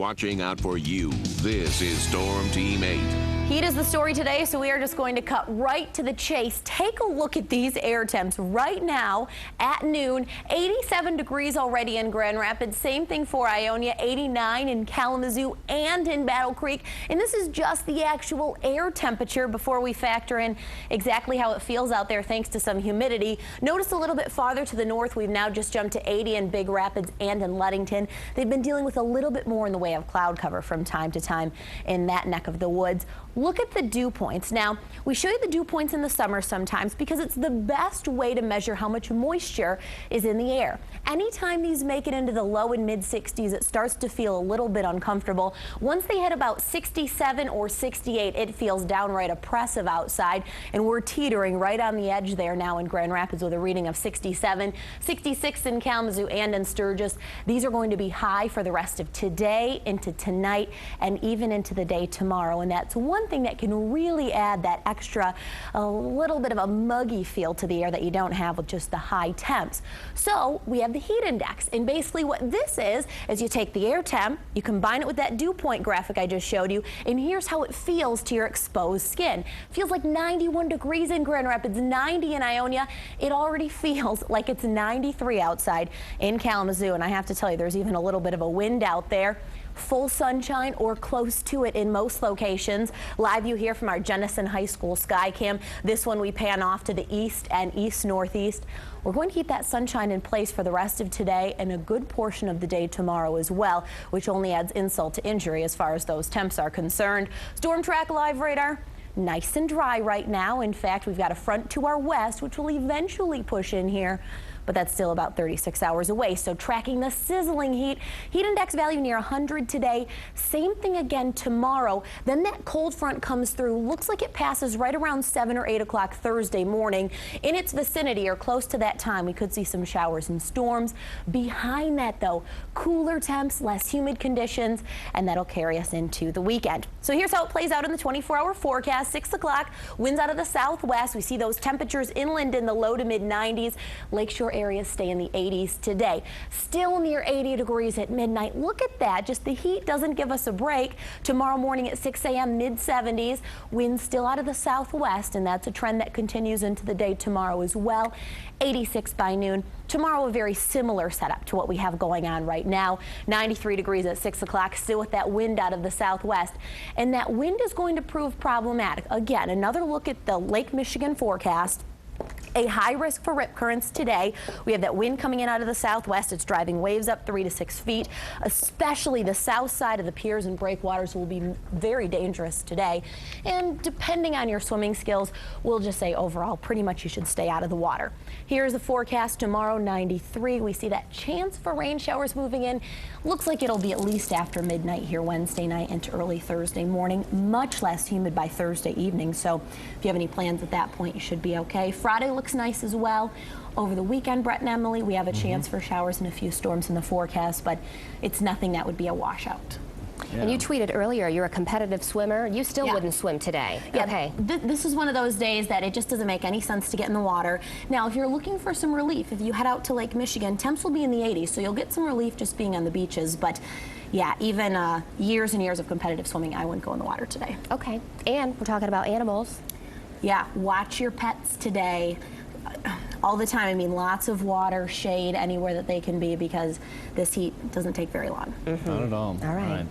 watching out for you. This is Storm Team 8. Heat is the story today, so we are just going to cut right to the chase. Take a look at these air temps right now at noon. 87 degrees already in Grand Rapids. Same thing for Ionia, 89 in Kalamazoo and in Battle Creek. And this is just the actual air temperature before we factor in exactly how it feels out there thanks to some humidity. Notice a little bit farther to the north, we've now just jumped to 80 in Big Rapids and in Ludington. They've been dealing with a little bit more in the way of cloud cover from time to time in that neck of the woods. Look at the dew points. Now, we show you the dew points in the summer sometimes because it's the best way to measure how much moisture is in the air. Anytime these make it into the low and mid 60s, it starts to feel a little bit uncomfortable. Once they hit about 67 or 68, it feels downright oppressive outside, and we're teetering right on the edge there now in Grand Rapids with a reading of 67, 66 in Kalamazoo and in Sturgis. These are going to be high for the rest of today, into tonight, and even into the day tomorrow, and that's one thing that can really add that extra, a little bit of a muggy feel to the air that you don't have with just the high temps. So we have the heat index, and basically what this is you take the air temp, you combine it with that dew point graphic I just showed you, and here's how it feels to your exposed skin. Feels like 91 degrees in Grand Rapids, 90 in Ionia. It already feels like it's 93 outside in Kalamazoo, and I have to tell you, there's even a little bit of a wind out there. Full sunshine or close to it in most locations. Live view here from our Jenison High School sky cam. This one we pan off to the east and east-northeast. We're going to keep that sunshine in place for the rest of today and a good portion of the day tomorrow as well, which only adds insult to injury as far as those temps are concerned. Storm track live radar. Nice and dry right now. In fact, we've got a front to our west, which will eventually push in here, but that's still about 36 hours away. So tracking the sizzling heat index value near 100 today. Same thing again tomorrow. Then that cold front comes through. Looks like it passes right around 7 or 8 o'clock Thursday morning. In its vicinity or close to that time, we could see some showers and storms. Behind that, though, cooler temps, less humid conditions, and that'll carry us into the weekend. So here's how it plays out in the 24-hour forecast. 6 o'clock, winds out of the southwest. We see those temperatures inland in the low to mid 90s. Lakeshore areas stay in the 80s today. Still near 80 degrees at midnight. Look at that. Just the heat doesn't give us a break. Tomorrow morning at 6 a.m. mid 70s. Winds still out of the southwest, and that's a trend that continues into the day tomorrow as well. 86 by noon. Tomorrow, a very similar setup to what we have going on right now. 93 degrees at 6 o'clock, still with that wind out of the southwest. And that wind is going to prove problematic. Again, another look at the Lake Michigan forecast. A high risk for rip currents today. We have that wind coming in out of the southwest. It's driving waves up 3 to 6 feet. Especially the south side of the piers and breakwaters will be very dangerous today. And depending on your swimming skills, we'll just say overall, pretty much you should stay out of the water. Here's the forecast tomorrow, 93. We see that chance for rain showers moving in. Looks like it'll be at least after midnight here Wednesday night into early Thursday morning. Much less humid by Thursday evening. So if you have any plans at that point, you should be okay. Friday looks nice as well. Over the weekend, Brett and Emily, we have a chance for showers and a few storms in the forecast, but it's nothing that would be a washout. Yeah. And you tweeted earlier you're a competitive swimmer. You still wouldn't swim today. Yeah. Okay. This is one of those days that it just doesn't make any sense to get in the water. Now, if you're looking for some relief, if you head out to Lake Michigan, temps will be in the 80s, so you'll get some relief just being on the beaches. But yeah, even years and years of competitive swimming, I wouldn't go in the water today. Okay. And we're talking about animals. Yeah, watch your pets today. All the time. I mean, lots of water, shade, anywhere that they can be, because this heat doesn't take very long. Not at all. All right.